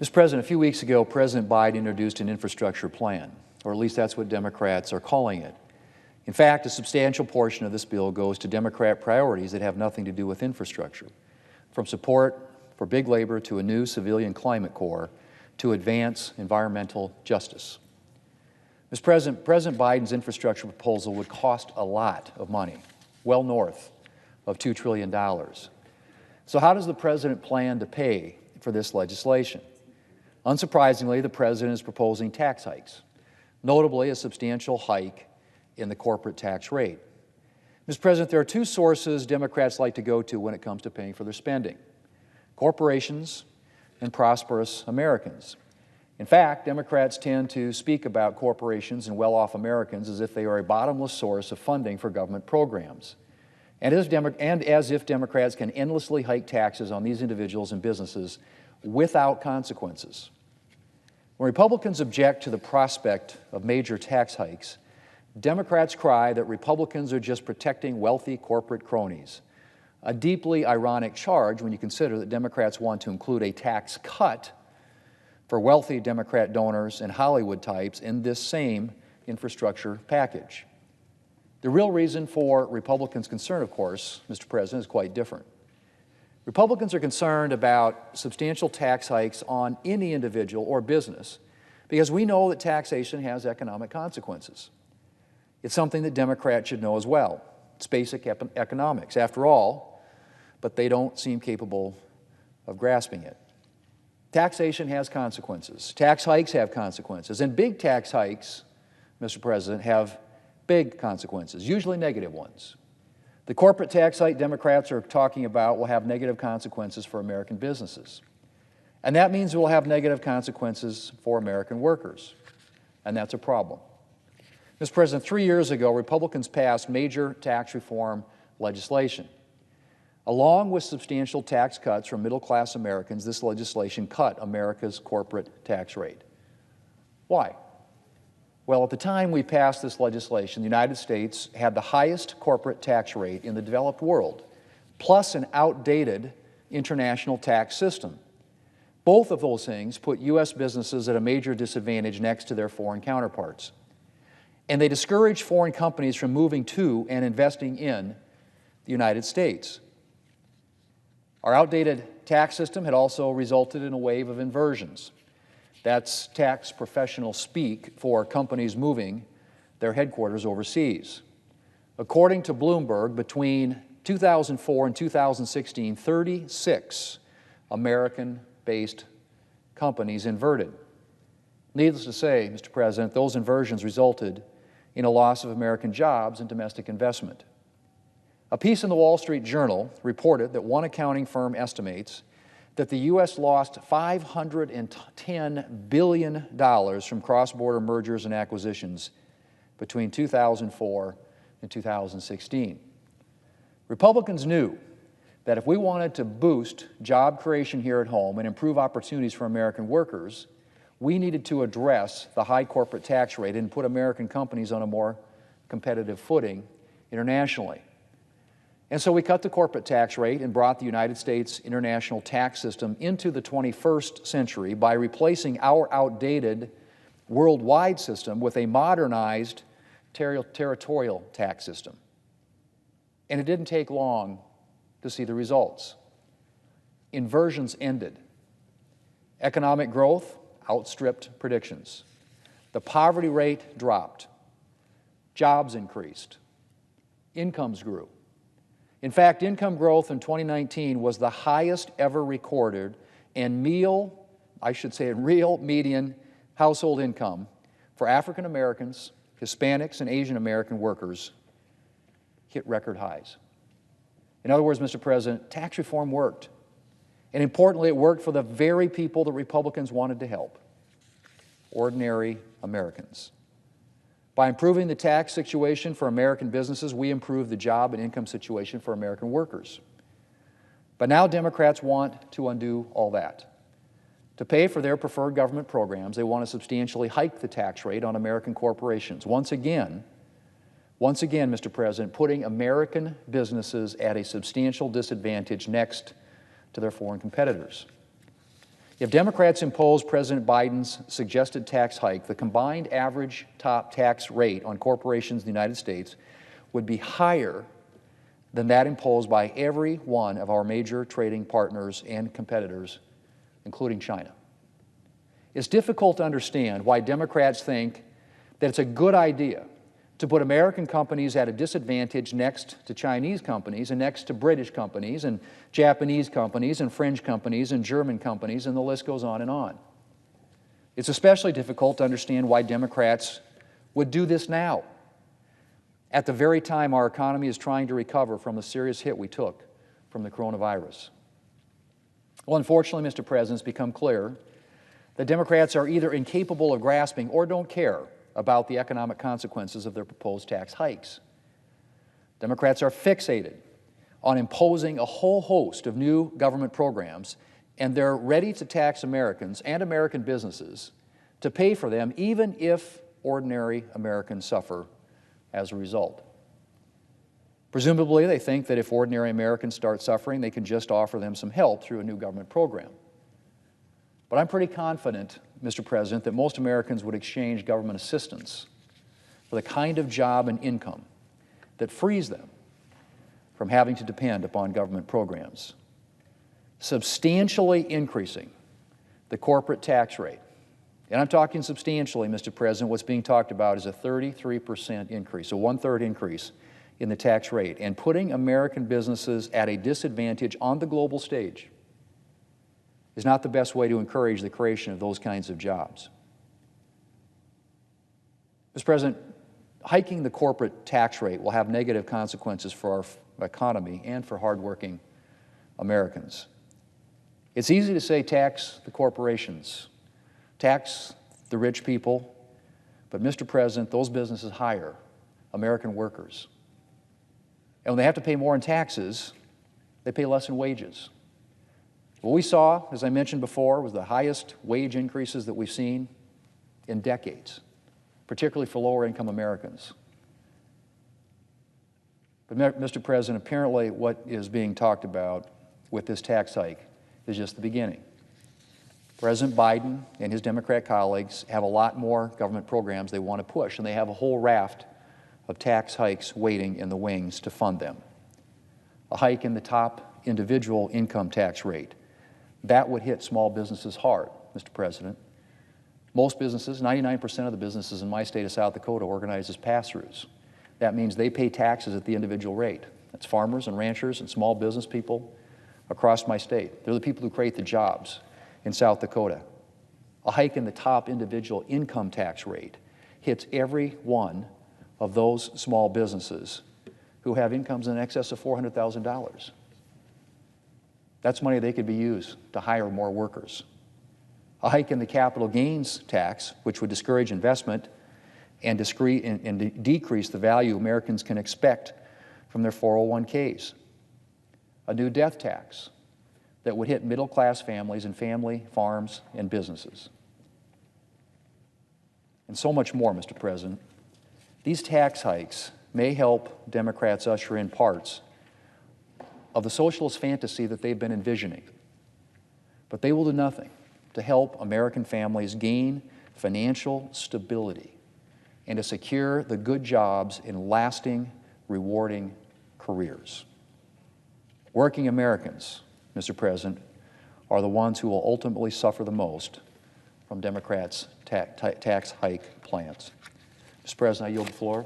Mr. President, a few weeks ago, President Biden introduced an infrastructure plan, or at least that's what Democrats are calling it. In fact, a substantial portion of this bill goes to Democrat priorities that have nothing to do with infrastructure, from support for big labor to a new civilian climate corps to advance environmental justice. Mr. President, President Biden's infrastructure proposal would cost a lot of money, well north of $2 trillion. So how does the President plan to pay for this legislation? Unsurprisingly, the President is proposing tax hikes, notably a substantial hike in the corporate tax rate. Mr. President, there are two sources Democrats like to go to when it comes to paying for their spending: corporations and prosperous Americans. In fact, Democrats tend to speak about corporations and well-off Americans as if they are a bottomless source of funding for government programs, and as if Democrats can endlessly hike taxes on these individuals and businesses without consequences. When Republicans object to the prospect of major tax hikes, Democrats cry that Republicans are just protecting wealthy corporate cronies, a deeply ironic charge when you consider that Democrats want to include a tax cut for wealthy Democrat donors and Hollywood types in this same infrastructure package. The real reason for Republicans' concern, of course, Mr. President, is quite different. Republicans are concerned about substantial tax hikes on any individual or business because we know that taxation has economic consequences. It's something that Democrats should know as well. It's basic economics, after all, but they don't seem capable of grasping it. Taxation has consequences. Tax hikes have consequences. And big tax hikes, Mr. President, have big consequences, usually negative ones. The corporate tax hike Democrats are talking about will have negative consequences for American businesses. And that means it will have negative consequences for American workers. And that's a problem. Mr. President, 3 years ago, Republicans passed major tax reform legislation. Along with substantial tax cuts for middle-class Americans, this legislation cut America's corporate tax rate. Why? Well, at the time we passed this legislation, the United States had the highest corporate tax rate in the developed world, plus an outdated international tax system. Both of those things put U.S. businesses at a major disadvantage next to their foreign counterparts. And they discourage foreign companies from moving to and investing in the United States. Our outdated tax system had also resulted in a wave of inversions. That's tax professional speak for companies moving their headquarters overseas. According to Bloomberg, between 2004 and 2016, 36 American-based companies inverted. Needless to say, Mr. President, those inversions resulted in a loss of American jobs and domestic investment. A piece in the Wall Street Journal reported that one accounting firm estimates that the U.S. lost $510 billion from cross-border mergers and acquisitions between 2004 and 2016. Republicans knew that if we wanted to boost job creation here at home and improve opportunities for American workers, we needed to address the high corporate tax rate and put American companies on a more competitive footing internationally. And so we cut the corporate tax rate and brought the United States international tax system into the 21st century by replacing our outdated worldwide system with a modernized territorial tax system. And it didn't take long to see the results. Inversions ended. Economic growth outstripped predictions. The poverty rate dropped. Jobs increased. Incomes grew. In fact, income growth in 2019 was the highest ever recorded, and real median household income for African Americans, Hispanics, and Asian American workers hit record highs. In other words, Mr. President, tax reform worked. And importantly, it worked for the very people that Republicans wanted to help: ordinary Americans. By improving the tax situation for American businesses, we improve the job and income situation for American workers. But now Democrats want to undo all that. To pay for their preferred government programs, they want to substantially hike the tax rate on American corporations. Once again, Mr. President, putting American businesses at a substantial disadvantage next to their foreign competitors. If Democrats impose President Biden's suggested tax hike, the combined average top tax rate on corporations in the United States would be higher than that imposed by every one of our major trading partners and competitors, including China. It's difficult to understand why Democrats think that it's a good idea to put American companies at a disadvantage next to Chinese companies and next to British companies and Japanese companies and French companies and German companies, and the list goes on and on. It's especially difficult to understand why Democrats would do this now, at the very time our economy is trying to recover from the serious hit we took from the coronavirus. Well, unfortunately, Mr. President, it's become clear that Democrats are either incapable of grasping or don't care about the economic consequences of their proposed tax hikes. Democrats are fixated on imposing a whole host of new government programs, and they're ready to tax Americans and American businesses to pay for them, even if ordinary Americans suffer as a result. Presumably, they think that if ordinary Americans start suffering, they can just offer them some help through a new government program. But I'm pretty confident, Mr. President, that most Americans would exchange government assistance for the kind of job and income that frees them from having to depend upon government programs. Substantially increasing the corporate tax rate, and I'm talking substantially, Mr. President, what's being talked about is a 33% increase, a one-third increase in the tax rate, and putting American businesses at a disadvantage on the global stage is not the best way to encourage the creation of those kinds of jobs. Mr. President, hiking the corporate tax rate will have negative consequences for our economy and for hardworking Americans. It's easy to say tax the corporations, tax the rich people, but Mr. President, those businesses hire American workers. And when they have to pay more in taxes, they pay less in wages. What we saw, as I mentioned before, was the highest wage increases that we've seen in decades, particularly for lower-income Americans. But, Mr. President, apparently what is being talked about with this tax hike is just the beginning. President Biden and his Democrat colleagues have a lot more government programs they want to push, and they have a whole raft of tax hikes waiting in the wings to fund them. A hike in the top individual income tax rate, that would hit small businesses hard, Mr. President. Most businesses, 99% of the businesses in my state of South Dakota, organize as pass-throughs. That means they pay taxes at the individual rate. That's farmers and ranchers and small business people across my state. They're the people who create the jobs in South Dakota. A hike in the top individual income tax rate hits every one of those small businesses who have incomes in excess of $400,000. That's money they could be used to hire more workers. A hike in the capital gains tax, which would discourage investment and decrease the value Americans can expect from their 401ks. A new death tax that would hit middle-class families and family farms and businesses. And so much more, Mr. President. These tax hikes may help Democrats usher in parts of the socialist fantasy that they've been envisioning, but they will do nothing to help American families gain financial stability and to secure the good jobs in lasting, rewarding careers. Working Americans, Mr. President, are the ones who will ultimately suffer the most from Democrats' tax hike plans. Mr. President, I yield the floor.